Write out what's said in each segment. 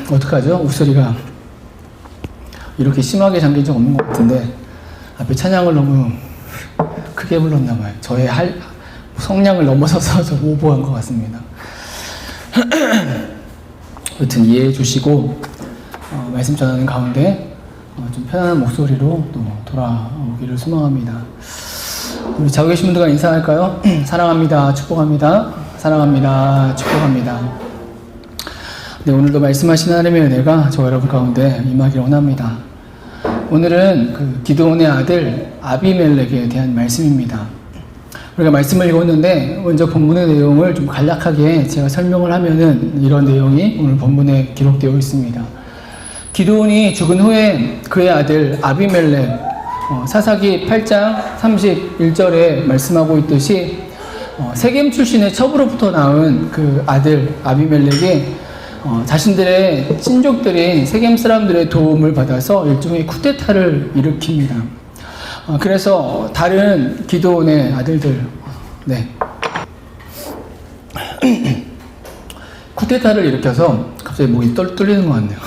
어떡하죠? 목소리가 이렇게 심하게 잠긴 적 없는 것 같은데 앞에 찬양을 너무 크게 불렀나봐요. 저의 성량을 넘어서서 좀 오버한 것 같습니다. 여튼 이해해 주시고 말씀 전하는 가운데 좀 편안한 목소리로 또 돌아오기를 소망합니다. 우리 자고 계신 분들과 인사할까요? 사랑합니다. 축복합니다. 사랑합니다. 축복합니다. 네, 오늘도 말씀하신 하나님의 은혜가 저 여러분 가운데 임하기를 원합니다. 오늘은 기드온의 아들 아비멜렉에 대한 말씀입니다. 우리가 말씀을 읽었는데 먼저 본문의 내용을 좀 간략하게 제가 설명을 하면은 이런 내용이 오늘 본문에 기록되어 있습니다. 기드온이 죽은 후에 그의 아들 아비멜렉, 사사기 8장 31절에 말씀하고 있듯이 세겜 출신의 첩으로부터 낳은 그 아들 아비멜렉이 자신들의 친족들인 세겜 사람들의 도움을 받아서 일종의 쿠데타를 일으킵니다. 그래서 다른 기드온의 아들들, 쿠데타를 일으켜서 갑자기 목이 뚫리는 것 같네요.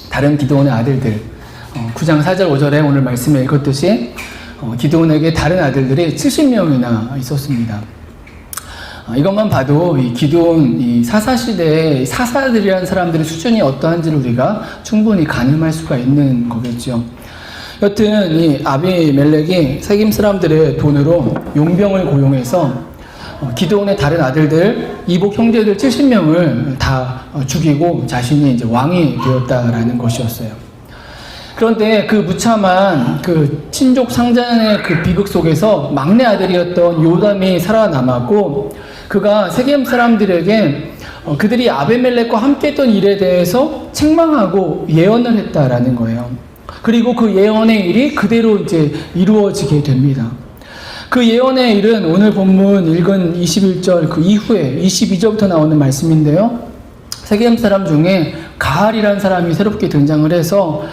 다른 기드온의 아들들, 9장 4절 5절에 오늘 말씀에 읽었듯이 기드온에게 다른 아들들이 70명이나 있었습니다. 이것만 봐도 이 기드온 이 사사시대의 사사들이라는 사람들의 수준이 어떠한지를 우리가 충분히 가늠할 수가 있는 거겠죠. 여튼 이 아비멜렉이 세겜 사람들의 돈으로 용병을 고용해서 기드온의 다른 아들들, 이복 형제들 70명을 다 죽이고 자신이 이제 왕이 되었다라는 것이었어요. 그런데 그 무참한 그 친족 상잔의 그 비극 속에서 막내 아들이었던 요담이 살아남았고, 그가 세겜 사람들에게 그들이 아비멜렉과 함께했던 일에 대해서 책망하고 예언을 했다라는 거예요. 그리고 그 예언의 일이 그대로 이제 이루어지게 됩니다. 그 예언의 일은 오늘 본문 읽은 21절 그 이후에 22절부터 나오는 말씀인데요. 세겜 사람 중에 가알이라는 사람이 새롭게 등장을 해서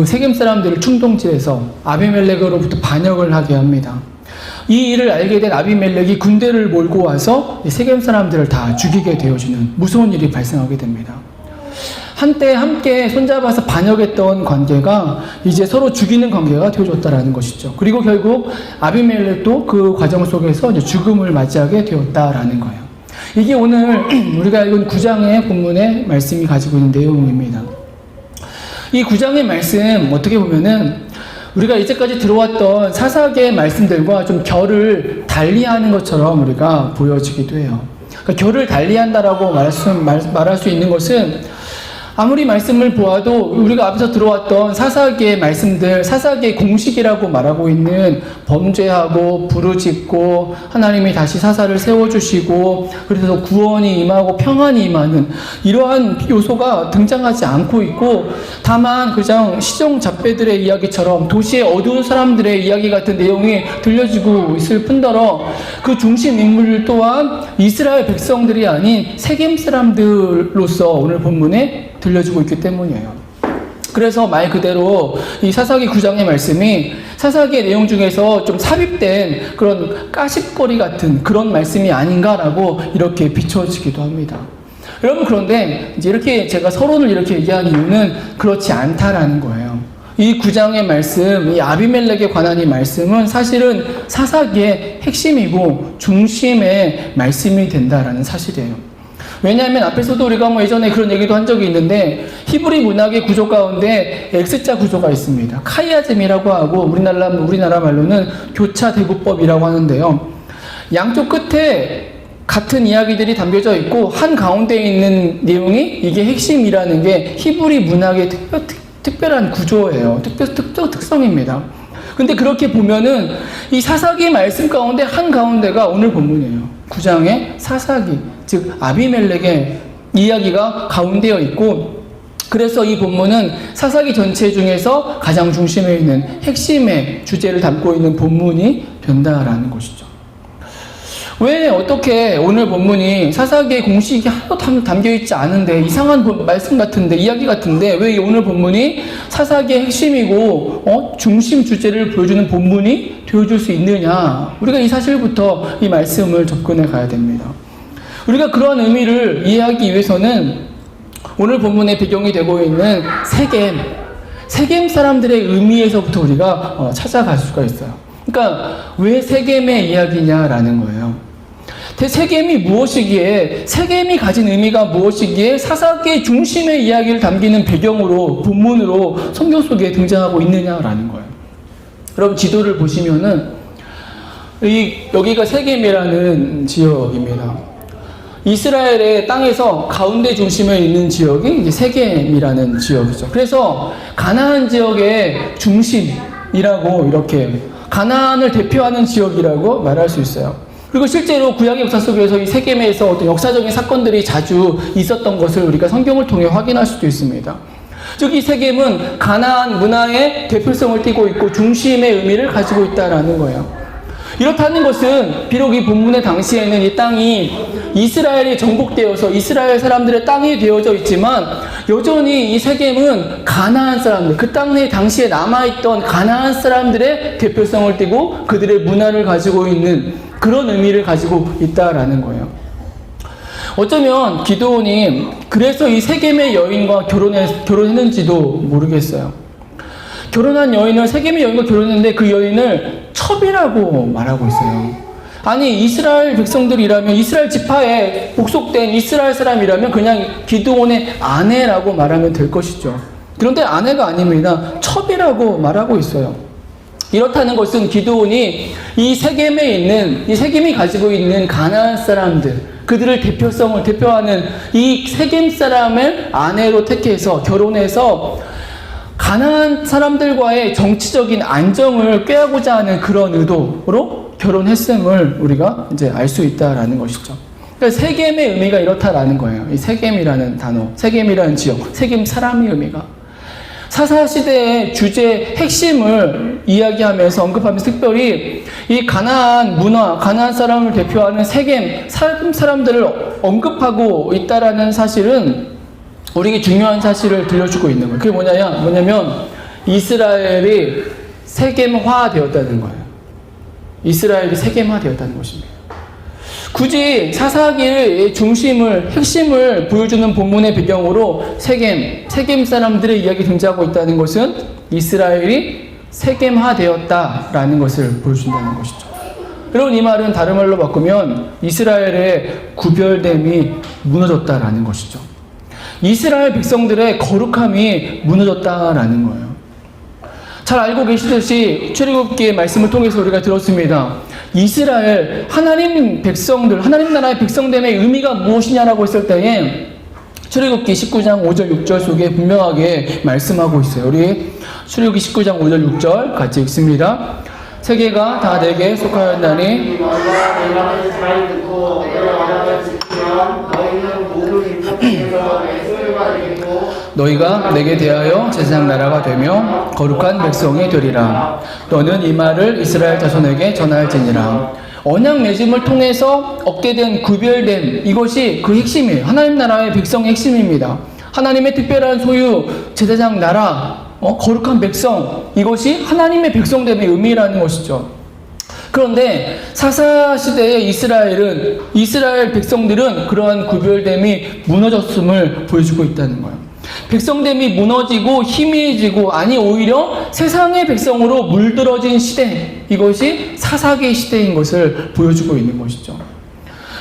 세겜 사람들을 충동질해서 아비멜렉으로부터 반역을 하게 합니다. 이 일을 알게 된 아비멜렉이 군대를 몰고 와서 세겜 사람들을 다 죽이게 되어지는 무서운 일이 발생하게 됩니다. 한때 함께 손잡아서 반역했던 관계가 이제 서로 죽이는 관계가 되어졌다라는 것이죠. 그리고 결국 아비멜렉도 그 과정 속에서 이제 죽음을 맞이하게 되었다라는 거예요. 이게 오늘 우리가 읽은 9장의 본문의 말씀이 가지고 있는 내용입니다. 이 9장의 말씀 어떻게 보면은 우리가 이제까지 들어왔던 사사기의 말씀들과 좀 결을 달리하는 것처럼 우리가 보여지기도 해요. 그러니까 결을 달리한다라고 말할 수 있는 것은 아무리 말씀을 보아도 우리가 앞에서 들어왔던 사사기의 말씀들, 사사기의 공식이라고 말하고 있는 범죄하고 부르짖고 하나님이 다시 사사를 세워주시고 그래서 구원이 임하고 평안이 임하는 이러한 요소가 등장하지 않고 있고, 다만 그냥 시정잡배들의 이야기처럼 도시의 어두운 사람들의 이야기 같은 내용이 들려지고 있을 뿐더러 그 중심 인물 또한 이스라엘 백성들이 아닌 세겜 사람들로서 오늘 본문에 들려주고 있기 때문이에요. 그래서 말 그대로 이 사사기 9장의 말씀이 사사기의 내용 중에서 좀 삽입된 그런 까십거리 같은 그런 말씀이 아닌가라고 이렇게 비춰지기도 합니다. 여러분, 그런데 이제 이렇게 제가 서론을 이렇게 얘기한 이유는 그렇지 않다라는 거예요. 이 9장의 말씀, 이 아비멜렉에 관한 이 말씀은 사실은 사사기의 핵심이고 중심의 말씀이 된다라는 사실이에요. 왜냐하면 앞에서도 우리가 예전에 그런 얘기도 한 적이 있는데 히브리 문학의 구조 가운데 X자 구조가 있습니다. 카이아즘이라고 하고 우리나라 말로는 교차 대구법이라고 하는데요. 양쪽 끝에 같은 이야기들이 담겨져 있고 한 가운데 있는 내용이 이게 핵심이라는 게 히브리 문학의 특별한 구조예요. 특성입니다. 근데 그렇게 보면은 이 사사기 말씀 가운데 한 가운데가 오늘 본문이에요. 9장의 사사기, 즉 아비멜렉의 이야기가 가운데에 있고, 그래서 이 본문은 사사기 전체 중에서 가장 중심에 있는 핵심의 주제를 담고 있는 본문이 된다라는 것이죠. 왜 어떻게 오늘 본문이 사사기의 공식이 하나도 담겨있지 않은데 이상한 말씀 같은데 이야기 같은데 왜 오늘 본문이 사사기의 핵심이고 중심 주제를 보여주는 본문이 되어줄 수 있느냐, 우리가 이 사실부터 이 말씀을 접근해 가야 됩니다. 우리가 그러한 의미를 이해하기 위해서는 오늘 본문의 배경이 되고 있는 세겜 사람들의 의미에서부터 우리가 찾아갈 수가 있어요. 그러니까 왜 세겜의 이야기냐라는 거예요. 세겜이 무엇이기에, 세겜이 가진 의미가 무엇이기에 사사기의 중심의 이야기를 담기는 배경으로, 본문으로 성경 속에 등장하고 있느냐라는 거예요. 여러분 지도를 보시면은 여기가 세겜이라는 지역입니다. 이스라엘의 땅에서 가운데 중심에 있는 지역이 이제 세겜이라는 지역이죠. 그래서 가나안 지역의 중심이라고, 이렇게 가나안을 대표하는 지역이라고 말할 수 있어요. 그리고 실제로 구약의 역사 속에서 이 세겜에서 어떤 역사적인 사건들이 자주 있었던 것을 우리가 성경을 통해 확인할 수도 있습니다. 즉 이 세겜은 가나안 문화의 대표성을 띠고 있고 중심의 의미를 가지고 있다라는 거예요. 이렇다는 것은 비록 이 본문의 당시에는 이 땅이 이스라엘이 정복되어서 이스라엘 사람들의 땅이 되어져 있지만 여전히 이 세겜은 가나안 사람들, 그 땅에 당시에 남아있던 가나안 사람들의 대표성을 띠고 그들의 문화를 가지고 있는 그런 의미를 가지고 있다라는 거예요. 어쩌면 기드온이 그래서 이 세겜의 여인과 결혼했는지도 모르겠어요. 결혼한 여인을, 세겜의 여인과 결혼했는데 그 여인을 첩이라고 말하고 있어요. 아니 이스라엘 백성들이라면, 이스라엘 지파에 복속된 이스라엘 사람이라면 그냥 기드온의 아내라고 말하면 될 것이죠. 그런데 아내가 아닙니다. 첩이라고 말하고 있어요. 이렇다는 것은 기드온이 이 세겜이 가지고 있는 가나안 사람들, 그들을 대표성을 대표하는 이 세겜 사람을 아내로 택해서 결혼해서 가나안 사람들과의 정치적인 안정을 꾀하고자 하는 그런 의도로 결혼했음을 우리가 이제 알 수 있다라는 것이죠. 그러니까 세겜의 의미가 이렇다라는 거예요. 이 세겜이라는 단어, 세겜이라는 지역, 세겜 사람의 의미가 사사시대의 주제의 핵심을 이야기하면서 언급하면서 특별히 이 가나안 문화, 가나안 사람을 대표하는 세겜 사람들을 언급하고 있다라는 사실은 우리에게 중요한 사실을 들려주고 있는 거예요. 그게 뭐냐면 이스라엘이 세겜화 되었다는 거예요. 이스라엘이 세겜화 되었다는 것입니다. 굳이 사사기의 중심을, 핵심을 보여주는 본문의 배경으로 세겜 사람들의 이야기 등장하고 있다는 것은 이스라엘이 세겜화 되었다라는 것을 보여준다는 것이죠. 여러분 이 말은 다른 말로 바꾸면 이스라엘의 구별됨이 무너졌다라는 것이죠. 이스라엘 백성들의 거룩함이 무너졌다라는 거예요. 잘 알고 계시듯이 출애굽기의 말씀을 통해서 우리가 들었습니다. 이스라엘 하나님 백성들, 하나님 나라의 백성됨의 의미가 무엇이냐라고 했을 때에 출애굽기 19장 5절 6절 속에 분명하게 말씀하고 있어요. 우리 출애굽기 19장 5절 6절 같이 읽습니다. 세계가 다 내게 속하였나니 너희가 내게 대하여 제사장 나라가 되며 거룩한 백성이 되리라. 너는 이 말을 이스라엘 자손에게 전할지니라. 언약 맺음을 통해서 얻게 된 구별됨, 이것이 그 핵심이에요. 하나님 나라의 백성의 핵심입니다. 하나님의 특별한 소유, 제사장 나라, 거룩한 백성, 이것이 하나님의 백성됨의 의미라는 것이죠. 그런데 사사시대의 이스라엘 백성들은 그러한 구별됨이 무너졌음을 보여주고 있다는 거예요. 백성됨이 무너지고 희미해지고, 아니 오히려 세상의 백성으로 물들어진 시대, 이것이 사사기 시대인 것을 보여주고 있는 것이죠.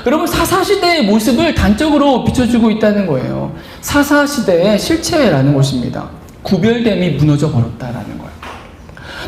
여러분 사사시대의 모습을 단적으로 비춰주고 있다는 거예요. 사사시대의 실체라는 것입니다. 구별됨이 무너져 버렸다라는 거예요.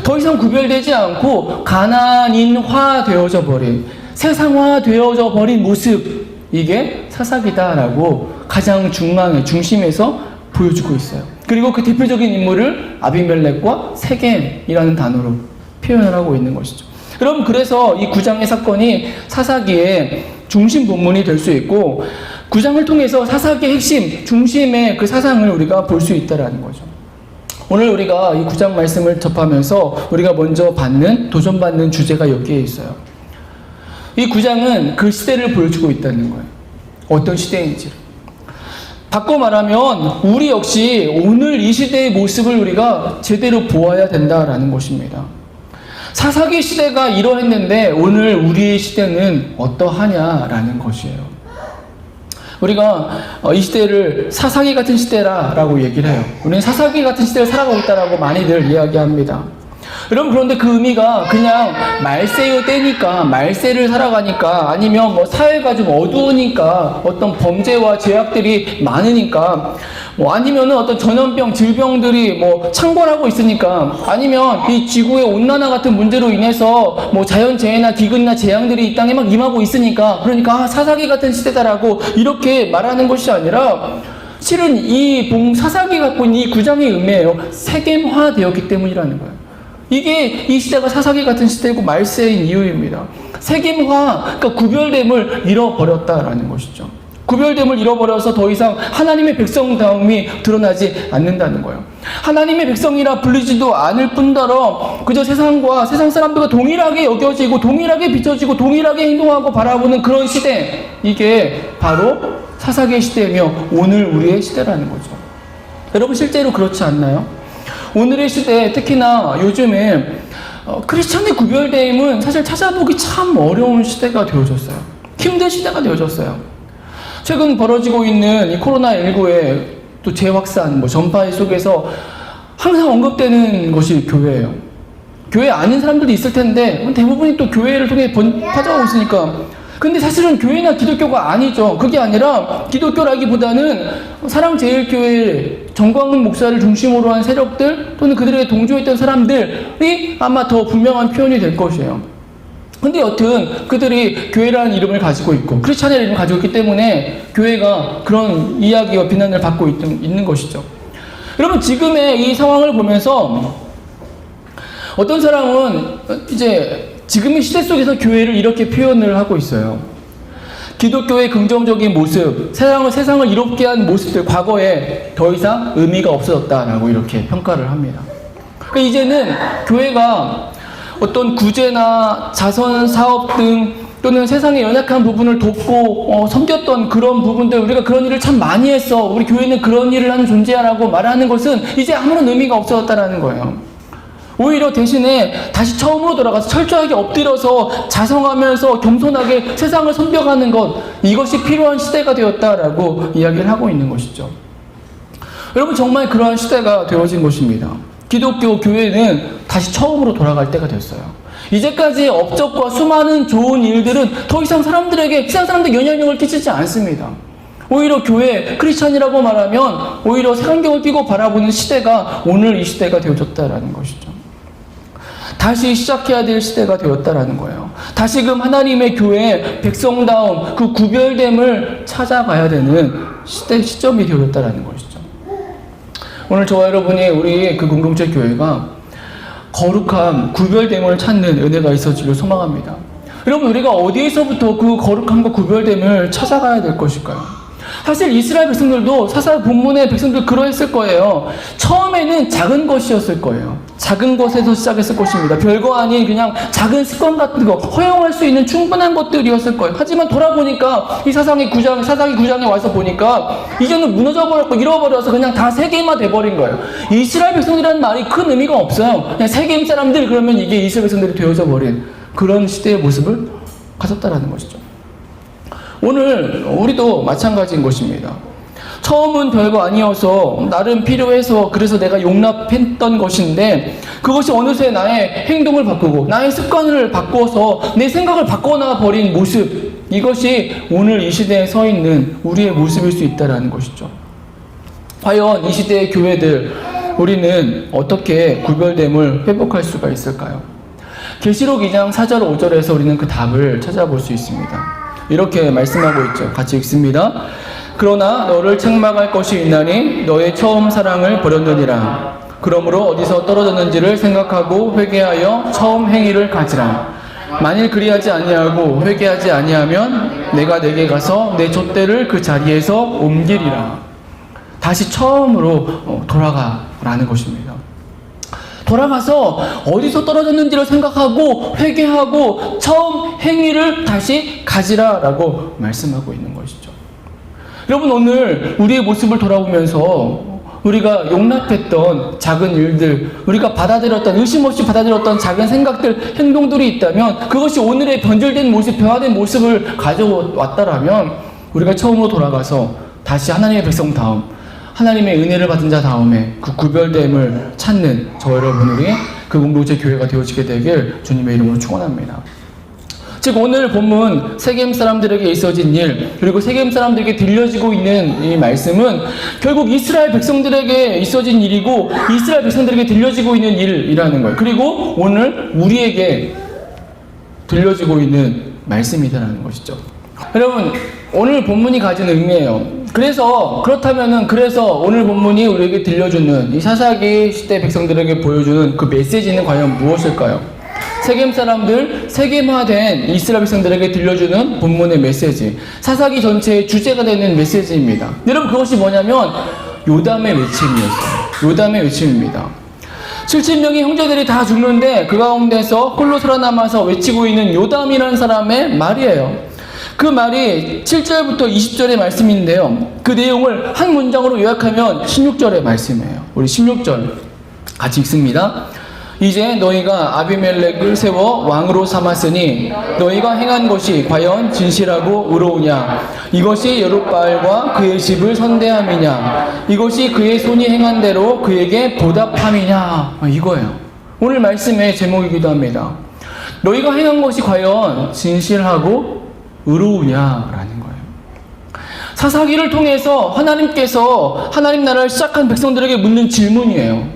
더 이상 구별되지 않고 가나안인화 되어져 버린, 세상화 되어져 버린 모습, 이게 사사기다라고 가장 중심에서 보여주고 있어요. 그리고 그 대표적인 인물을 아비멜렉과 세겜이라는 단어로 표현을 하고 있는 것이죠. 여러분 그래서 이 9장의 사건이 사사기의 중심 본문이 될 수 있고, 9장을 통해서 사사기의 핵심, 중심의 그 사상을 우리가 볼 수 있다는 거죠. 오늘 우리가 이 9장 말씀을 접하면서 우리가 먼저 도전받는 주제가 여기에 있어요. 이 9장은 그 시대를 보여주고 있다는 거예요. 어떤 시대인지를. 바꿔 말하면 우리 역시 오늘 이 시대의 모습을 우리가 제대로 보아야 된다라는 것입니다. 사사기 시대가 이러했는데 오늘 우리의 시대는 어떠하냐라는 것이에요. 우리가 이 시대를 사사기 같은 시대라고 얘기를 해요. 우리는 사사기 같은 시대를 살아가고 있다라고 많이들 이야기합니다. 여러분, 그런데 그 의미가 그냥 말세의 때니까, 말세를 살아가니까, 아니면 뭐 사회가 좀 어두우니까, 어떤 범죄와 죄악들이 많으니까, 뭐 아니면은 어떤 전염병, 질병들이 뭐 창궐하고 있으니까, 아니면 이 지구의 온난화 같은 문제로 인해서 뭐 자연재해나 기근이나 재앙들이 이 땅에 막 임하고 있으니까, 그러니까 사사기 같은 시대다라고 이렇게 말하는 것이 아니라, 실은 이 사사기 갖고 있는 이 구장의 의미예요. 세겜화되었기 때문이라는 거예요. 이게 이 시대가 사사기 같은 시대이고 말세인 이유입니다. 세겜화, 그러니까 구별됨을 잃어버렸다라는 것이죠. 구별됨을 잃어버려서 더 이상 하나님의 백성다움이 드러나지 않는다는 거예요. 하나님의 백성이라 불리지도 않을 뿐더러 그저 세상과 세상 사람들과 동일하게 여겨지고 동일하게 비춰지고 동일하게 행동하고 바라보는 그런 시대, 이게 바로 사사기의 시대이며 오늘 우리의 시대라는 거죠. 여러분, 실제로 그렇지 않나요? 오늘의 시대에, 특히나 요즘에 크리스천의 구별됨은 사실 찾아보기 참 어려운 시대가 되어졌어요. 힘든 시대가 되어졌어요. 최근 벌어지고 있는 이 코로나19의 또 재확산, 전파의 속에서 항상 언급되는 것이 교회예요. 교회 아닌 사람들도 있을 텐데 대부분이 또 교회를 통해 퍼져가고 있으니까. 근데 사실은 교회나 기독교가 아니죠. 그게 아니라 기독교라기보다는 사랑제일교회 정광훈 목사를 중심으로 한 세력들 또는 그들에게 동조했던 사람들이 아마 더 분명한 표현이 될 것이에요. 근데 여튼 그들이 교회라는 이름을 가지고 있고 크리스찬의 이름을 가지고 있기 때문에 교회가 그런 이야기와 비난을 받고 있는 것이죠. 여러분, 지금의 이 상황을 보면서 어떤 사람은 이제 지금의 시대 속에서 교회를 이렇게 표현을 하고 있어요. 기독교의 긍정적인 모습, 세상을 이롭게 한 모습들, 과거에 더 이상 의미가 없어졌다라고 이렇게 평가를 합니다. 그러니까 이제는 교회가 어떤 구제나 자선 사업 등 또는 세상의 연약한 부분을 돕고 섬겼던 그런 부분들, 우리가 그런 일을 참 많이 했어, 우리 교회는 그런 일을 하는 존재야라고 말하는 것은 이제 아무런 의미가 없어졌다라는 거예요. 오히려 대신에 다시 처음으로 돌아가서 철저하게 엎드려서 자성하면서 겸손하게 세상을 섬겨가는 것, 이것이 필요한 시대가 되었다라고 이야기를 하고 있는 것이죠. 여러분, 정말 그러한 시대가 되어진 것입니다. 기독교 교회는 다시 처음으로 돌아갈 때가 됐어요. 이제까지 업적과 수많은 좋은 일들은 더 이상 사람들에게, 세상 사람들에게 영향력을 끼치지 않습니다. 오히려 교회, 크리스찬이라고 말하면 오히려 색안경을 끼고 바라보는 시대가 오늘 이 시대가 되어졌다라는 것이죠. 다시 시작해야 될 시대가 되었다라는 거예요. 다시금 하나님의 교회, 백성다움, 그 구별됨을 찾아가야 되는 시점이 되어졌다라는 것이죠. 오늘 저와 여러분이 우리 그 공동체 교회가 거룩함, 구별됨을 찾는 은혜가 있어지길 소망합니다. 여러분, 우리가 어디에서부터 그 거룩함과 구별됨을 찾아가야 될 것일까요? 사실 이스라엘 백성들도 사사 본문의 백성들 그러했을 거예요. 처음에는 작은 것이었을 거예요. 작은 것에서 시작했을 것입니다. 별거 아닌 그냥 작은 습관 같은 거, 허용할 수 있는 충분한 것들이었을 거예요. 하지만 돌아보니까 이 사사기 9장에 와서 보니까 이제는 무너져버렸고 잃어버려서 그냥 다 세겜화 돼버린 거예요. 이스라엘 백성이라는 말이 큰 의미가 없어요. 그냥 세겜 사람들, 그러면 이게 이스라엘 백성들이 되어져 버린 그런 시대의 모습을 가졌다라는 것이죠. 오늘 우리도 마찬가지인 것입니다. 처음은 별거 아니어서 나름 필요해서 그래서 내가 용납했던 것인데 그것이 어느새 나의 행동을 바꾸고 나의 습관을 바꿔서 내 생각을 바꿔놔 버린 모습, 이것이 오늘 이 시대에 서 있는 우리의 모습일 수 있다는 것이죠. 과연 이 시대의 교회들, 우리는 어떻게 구별됨을 회복할 수가 있을까요? 계시록 2장 4절 5절에서 우리는 그 답을 찾아볼 수 있습니다. 이렇게 말씀하고 있죠. 같이 읽습니다. 그러나 너를 책망할 것이 있나니 너의 처음 사랑을 버렸느니라. 그러므로 어디서 떨어졌는지를 생각하고 회개하여 처음 행위를 가지라. 만일 그리하지 아니하고 회개하지 아니하면 내가 내게 가서 내 촛대를 그 자리에서 옮기리라. 다시 처음으로 돌아가라는 것입니다. 돌아가서 어디서 떨어졌는지를 생각하고 회개하고 처음 행위를 다시 가지라라고 말씀하고 있는 것이죠. 여러분, 오늘 우리의 모습을 돌아보면서 우리가 용납했던 작은 일들, 우리가 받아들였던, 의심 없이 받아들였던 작은 생각들, 행동들이 있다면 그것이 오늘의 변질된 모습, 변화된 모습을 가져왔다라면 우리가 처음으로 돌아가서 다시 하나님의 백성 다음, 하나님의 은혜를 받은 자 다음에 그 구별됨을 찾는 저 여러분들이 그 공동체 교회가 되어지게 되길 주님의 이름으로 축원합니다. 즉 오늘 본문 세겜 사람들에게 있어진 일, 그리고 세겜 사람들에게 들려지고 있는 이 말씀은 결국 이스라엘 백성들에게 있어진 일이고 이스라엘 백성들에게 들려지고 있는 일이라는 거예요. 그리고 오늘 우리에게 들려지고 있는 말씀이다라는 것이죠. 여러분, 오늘 본문이 가진 의미예요. 그래서 오늘 본문이 우리에게 들려주는 이 사사기 시대 백성들에게 보여주는 그 메시지는 과연 무엇일까요? 세겜 사람들, 세겜화된 이스라엘 백성들에게 들려주는 본문의 메시지, 사사기 전체의 주제가 되는 메시지입니다. 여러분, 그것이 뭐냐면 요담의 외침이었어요. 요담의 외침입니다. 70명의 형제들이 다 죽는데 그 가운데서 홀로 살아남아서 외치고 있는 요담이라는 사람의 말이에요. 그 말이 7절부터 20절의 말씀인데요. 그 내용을 한 문장으로 요약하면 16절의 말씀이에요. 우리 16절 같이 읽습니다. 이제 너희가 아비멜렉을 세워 왕으로 삼았으니 너희가 행한 것이 과연 진실하고 의로우냐? 이것이 여룻바알과 그의 집을 선대함이냐? 이것이 그의 손이 행한 대로 그에게 보답함이냐? 이거예요. 오늘 말씀의 제목이기도 합니다. 너희가 행한 것이 과연 진실하고 의로우냐라는 거예요. 사사기를 통해서 하나님께서 하나님 나라를 시작한 백성들에게 묻는 질문이에요.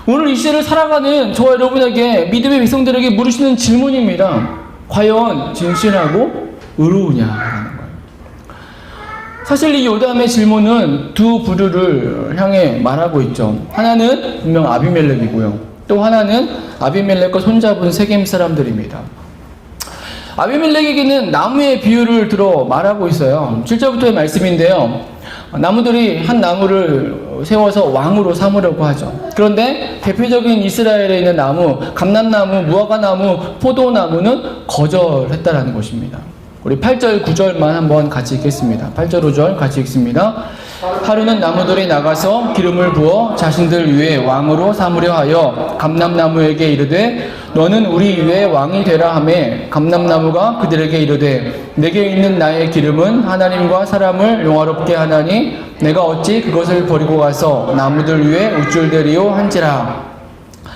오늘 이 시대를 살아가는 저와 여러분에게 믿음의 백성들에게 물으시는 질문입니다. 과연 진실하고 의로우냐라는 거예요. 사실 이 요담의 질문은 두 부류를 향해 말하고 있죠. 하나는 분명 아비멜렉이고요. 또 하나는 아비멜렉과 손잡은 세겜 사람들입니다. 아비멜렉에게는 나무의 비유를 들어 말하고 있어요. 7절부터의 말씀인데요. 나무들이 한 나무를 세워서 왕으로 삼으려고 하죠. 그런데 대표적인 이스라엘에 있는 나무, 감람나무, 무화과나무, 포도나무는 거절했다라는 것입니다. 우리 8절, 9절만 한번 같이 읽겠습니다. 8절, 5절 같이 읽습니다. 하루는 나무들이 나가서 기름을 부어 자신들 위에 왕으로 삼으려 하여 감람나무에게 이르되 너는 우리 위에 왕이 되라 하매 감람나무가 그들에게 이르되 내게 있는 나의 기름은 하나님과 사람을 영화롭게 하나니 내가 어찌 그것을 버리고 가서 나무들 위에 우쭐대리오 한지라.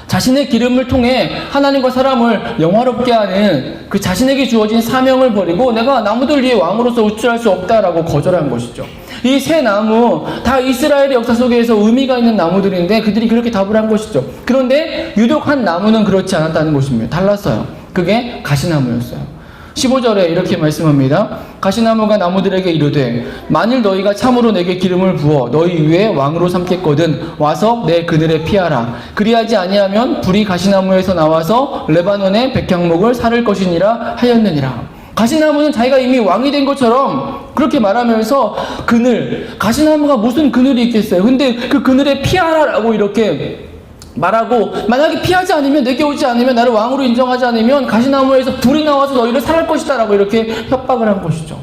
자신의 기름을 통해 하나님과 사람을 영화롭게 하는 그 자신에게 주어진 사명을 버리고 내가 나무들 위에 왕으로서 우쭐할 수 없다라고 거절한 것이죠. 이 세 나무 다 이스라엘의 역사 속에서 의미가 있는 나무들인데 그들이 그렇게 답을 한 것이죠. 그런데 유독 한 나무는 그렇지 않았다는 것입니다. 달랐어요. 그게 가시나무였어요. 15절에 이렇게 말씀합니다. 가시나무가 나무들에게 이르되 만일 너희가 참으로 내게 기름을 부어 너희 위에 왕으로 삼겠거든 와서 내 그늘에 피하라. 그리하지 아니하면 불이 가시나무에서 나와서 레바논의 백향목을 사를 것이니라 하였느니라. 가시나무는 자기가 이미 왕이 된 것처럼 그렇게 말하면서 그늘, 가시나무가 무슨 그늘이 있겠어요. 근데 그 그늘에 피하라라고 이렇게 말하고 만약에 피하지 않으면 내게 오지 않으면 나를 왕으로 인정하지 않으면 가시나무에서 불이 나와서 너희를 살할 것이다 라고 이렇게 협박을 한 것이죠.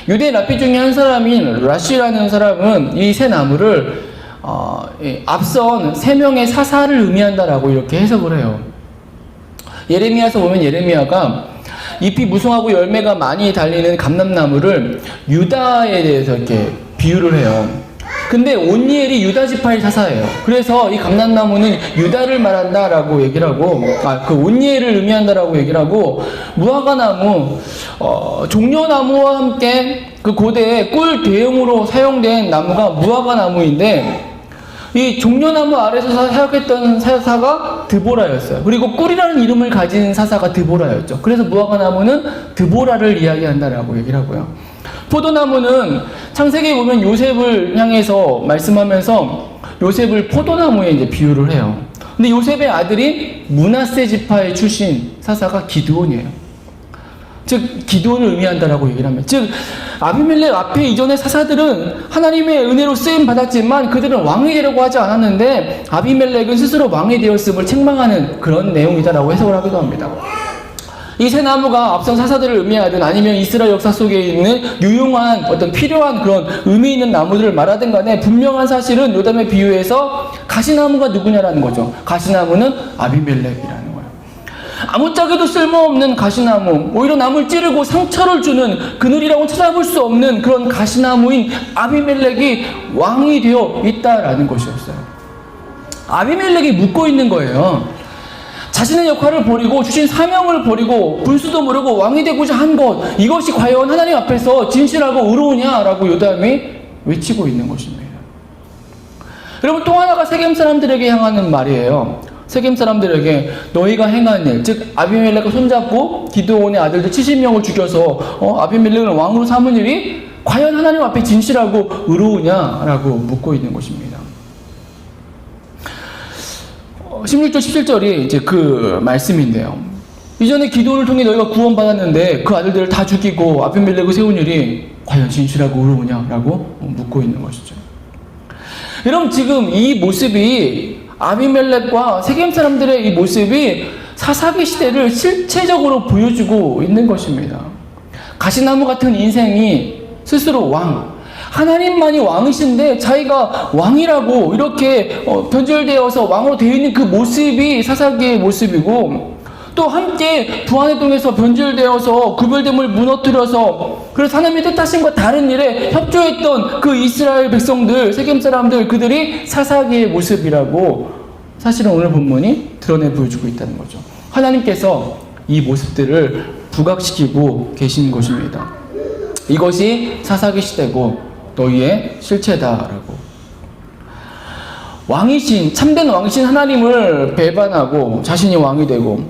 유대 랍비 중에 한 사람인 라시라는 사람은 이 새 나무를 앞선 세 명의 사사를 의미한다라고 이렇게 해석을 해요. 예레미야서 보면 예레미야가 잎이 무성하고 열매가 많이 달리는 감람나무를 유다에 대해서 이렇게 비유를 해요. 근데 온니엘이 유다 지파의 사사예요. 그래서 이 감람나무는 유다를 말한다라고 얘기를 하고, 그 온니엘을 의미한다라고 얘기를 하고, 무화과나무, 종려나무와 함께 그 고대에 꿀 대용으로 사용된 나무가 무화과나무인데, 이 종려나무 아래서 사역했던 사사가 드보라였어요. 그리고 꿀이라는 이름을 가진 사사가 드보라였죠. 그래서 무화과나무는 드보라를 이야기한다라고 얘기를 하고요. 포도나무는 창세기에 보면 요셉을 향해서 말씀하면서 요셉을 포도나무에 이제 비유를 해요. 근데 요셉의 아들이 므낫세 지파의 출신 사사가 기드온이에요. 즉 기드온을 의미한다라고 얘기를 하면, 즉 아비멜렉 앞에 이전의 사사들은 하나님의 은혜로 쓰임 받았지만 그들은 왕이 되려고 하지 않았는데 아비멜렉은 스스로 왕이 되었음을 책망하는 그런 내용이다라고 해석을 하기도 합니다. 이 새 나무가 앞선 사사들을 의미하든 아니면 이스라엘 역사 속에 있는 유용한 어떤 필요한 그런 의미 있는 나무들을 말하든 간에 분명한 사실은 요담의 비유에서 가시나무가 누구냐라는 거죠. 가시나무는 아비멜렉이라는 거예요. 아무짝에도 쓸모없는 가시나무, 오히려 남을 찌르고 상처를 주는 그늘이라고 찾아볼 수 없는 그런 가시나무인 아비멜렉이 왕이 되어 있다라는 것이었어요. 아비멜렉이 묻고 있는 거예요. 자신의 역할을 버리고 주신 사명을 버리고 분수도 모르고 왕이 되고자 한 것, 이것이 과연 하나님 앞에서 진실하고 의로우냐라고 요담이 외치고 있는 것입니다. 여러분, 또 하나가 세겜 사람들에게 향하는 말이에요. 세겜 사람들에게 너희가 행한 일, 즉 아비멜렉과 손잡고 기드온의 아들들 70명을 죽여서 아비멜렉을 왕으로 삼은 일이 과연 하나님 앞에 진실하고 의로우냐라고 묻고 있는 것입니다. 16절 17절이 이제 그 말씀인데요. 이전에 기드온을 통해 너희가 구원받았는데 그 아들들을 다 죽이고 아비멜렉을 세운 일이 과연 진실하고 의로우냐라고 묻고 있는 것이죠. 여러분, 지금 이 모습이 아비멜렉과 세겜 사람들의 이 모습이 사사기 시대를 실체적으로 보여주고 있는 것입니다. 가시나무 같은 인생이 스스로 왕, 하나님만이 왕이신데 자기가 왕이라고 이렇게 변절되어서 왕으로 되어 있는 그 모습이 사사기의 모습이고, 또 함께 부안의 동에서 변질되어서 구별됨을 무너뜨려서 그래서 하나님의 뜻하신과 다른 일에 협조했던 그 이스라엘 백성들, 세겜 사람들, 그들이 사사기의 모습이라고 사실은 오늘 본문이 드러내 보여주고 있다는 거죠. 하나님께서 이 모습들을 부각시키고 계신 것입니다. 이것이 사사기 시대고 너희의 실체다라고. 왕이신, 참된 왕이신 하나님을 배반하고 자신이 왕이 되고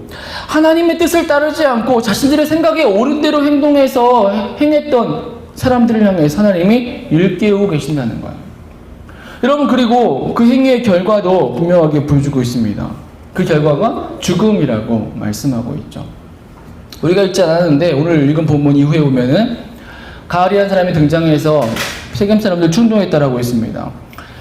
하나님의 뜻을 따르지 않고 자신들의 생각에 옳은 대로 행했던 사람들을 향해서 하나님이 일깨우고 계신다는 거예요. 여러분, 그리고 그 행위의 결과도 분명하게 보여주고 있습니다. 그 결과가 죽음이라고 말씀하고 있죠. 우리가 읽지 않았는데 오늘 읽은 본문 이후에 보면은 가알이라는 사람이 등장해서 세겜 사람들 충동했다라고 했습니다.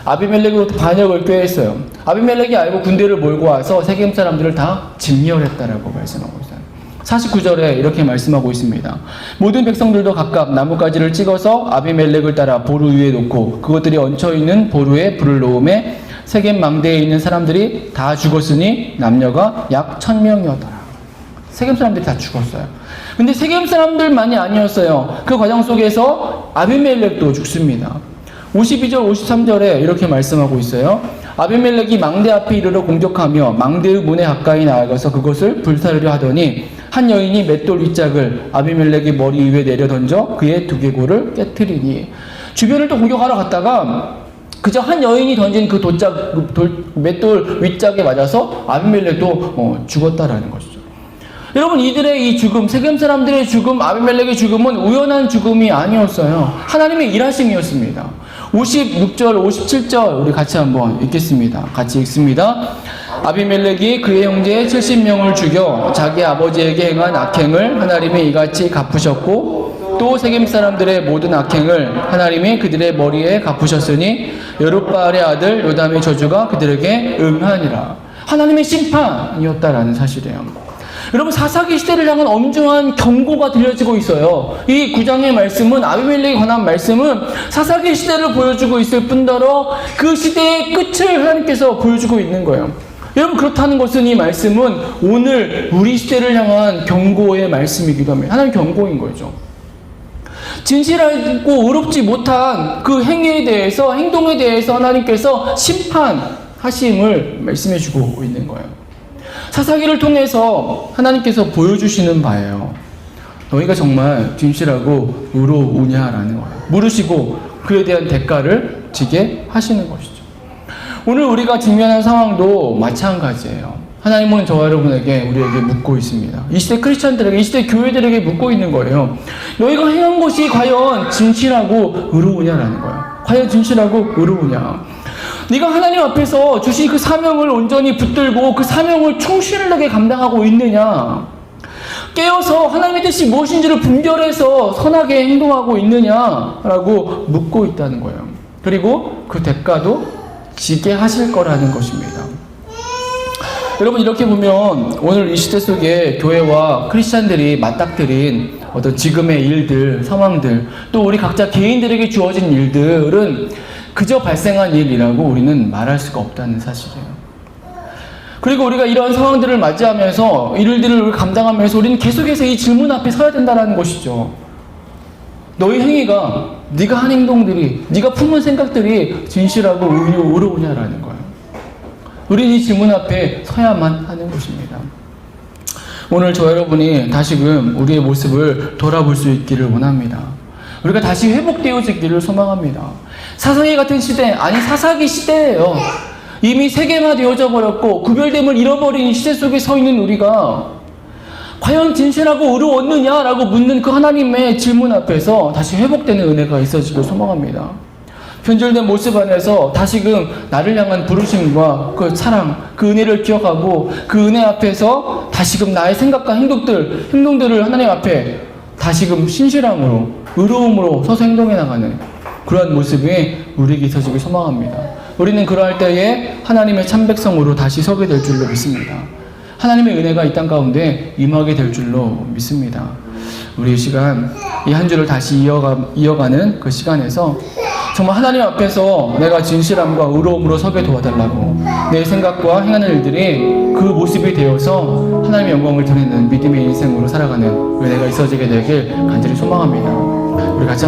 아비멜렉으로부터 반역을 꾀했어요. 아비멜렉이 알고 군대를 몰고 와서 세겜 사람들을 다 진멸했다라고 말씀하고 있어요. 49절에 이렇게 말씀하고 있습니다. 모든 백성들도 각각 나뭇가지를 찍어서 아비멜렉을 따라 보루 위에 놓고 그것들이 얹혀있는 보루에 불을 놓음에 세겜 망대에 있는 사람들이 다 죽었으니 남녀가 약 1000명이었더라. 세겜 사람들이 다 죽었어요. 근데 세겜 사람들만이 아니었어요. 그 과정 속에서 아비멜렉도 죽습니다. 52절, 53절에 이렇게 말씀하고 있어요. 아비멜렉이 망대 앞에 이르러 공격하며 망대의 문에 가까이 나아가서 그것을 불사르려 하더니 한 여인이 맷돌 윗짝을 아비멜렉의 머리 위에 내려 던져 그의 두개골을 깨트리니. 주변을 또 공격하러 갔다가 그저 한 여인이 던진 그 맷돌 윗짝에 맞아서 아비멜렉도 죽었다라는 것이죠. 여러분, 이들의 이 죽음, 세겜 사람들의 죽음, 아비멜렉의 죽음은 우연한 죽음이 아니었어요. 하나님의 일하심이었습니다. 56절, 57절 우리 같이 한번 읽겠습니다. 같이 읽습니다. 아비멜렉이 그의 형제 70명을 죽여 자기 아버지에게 행한 악행을 하나님이 이같이 갚으셨고 또 세겜 사람들의 모든 악행을 하나님이 그들의 머리에 갚으셨으니 여룻바알의 아들 요담의 저주가 그들에게 응하니라. 하나님의 심판이었다라는 사실이에요. 여러분, 사사기 시대를 향한 엄중한 경고가 들려지고 있어요. 이 9장의 말씀은, 아비멜렉에 관한 말씀은 사사기 시대를 보여주고 있을 뿐더러 그 시대의 끝을 하나님께서 보여주고 있는 거예요. 여러분, 그렇다는 것은 이 말씀은 오늘 우리 시대를 향한 경고의 말씀이기도 합니다. 하나님 경고인 거죠. 진실하고 의롭지 못한 그 행위에 대해서, 행동에 대해서 하나님께서 심판하심을 말씀해 주고 있는 거예요. 사사기를 통해서 하나님께서 보여주시는 바예요. 너희가 정말 진실하고 의로우냐라는 거예요. 물으시고 그에 대한 대가를 지게 하시는 것이죠. 오늘 우리가 직면한 상황도 마찬가지예요. 하나님은 저와 여러분에게, 우리에게 묻고 있습니다. 이 시대 크리스찬들에게, 이 시대 교회들에게 묻고 있는 거예요. 너희가 행한 것이 과연 진실하고 의로우냐라는 거예요. 과연 진실하고 의로우냐. 네가 하나님 앞에서 주신 그 사명을 온전히 붙들고 그 사명을 충실하게 감당하고 있느냐? 깨어서 하나님의 뜻이 무엇인지를 분별해서 선하게 행동하고 있느냐라고 묻고 있다는 거예요. 그리고 그 대가도 지게 하실 거라는 것입니다. 여러분, 이렇게 보면 오늘 이 시대 속에 교회와 크리스찬들이 맞닥뜨린 어떤 지금의 일들, 상황들, 또 우리 각자 개인들에게 주어진 일들은 그저 발생한 일이라고 우리는 말할 수가 없다는 사실이에요. 그리고 우리가 이런 상황들을 맞이하면서 일들을 감당하면서 우리는 계속해서 이 질문 앞에 서야 된다는 것이죠. 너의 행위가, 네가 한 행동들이, 네가 품은 생각들이 진실하고 의로우냐라는 거예요. 우리는 이 질문 앞에 서야만 하는 것입니다. 오늘 저 여러분이 다시금 우리의 모습을 돌아볼 수 있기를 원합니다. 우리가 다시 회복되어지기를 소망합니다. 사사기 같은 시대, 아니 사사기 시대예요. 이미 세계화되어져 버렸고 구별됨을 잃어버린 시대 속에 서 있는 우리가 과연 진실하고 의로웠느냐라고 묻는 그 하나님의 질문 앞에서 다시 회복되는 은혜가 있어지길 소망합니다. 변절된 모습 안에서 다시금 나를 향한 부르심과 그 사랑, 그 은혜를 기억하고 그 은혜 앞에서 다시금 나의 생각과 행동들을 하나님 앞에 다시금 신실함으로, 의로움으로 서서 행동해 나가는 그러한 모습이 우리에게 있어지길 소망합니다. 우리는 그러할 때에 하나님의 참백성으로 다시 서게 될 줄로 믿습니다. 하나님의 은혜가 이 땅 가운데 임하게 될 줄로 믿습니다. 우리 이 시간, 이 한 주를 다시 이어가는 그 시간에서 정말 하나님 앞에서 내가 진실함과 의로움으로 서게 도와달라고 내 생각과 행하는 일들이 그 모습이 되어서 하나님의 영광을 드리는 믿음의 인생으로 살아가는 은혜가 있어지게 되길 간절히 소망합니다. 우리 같이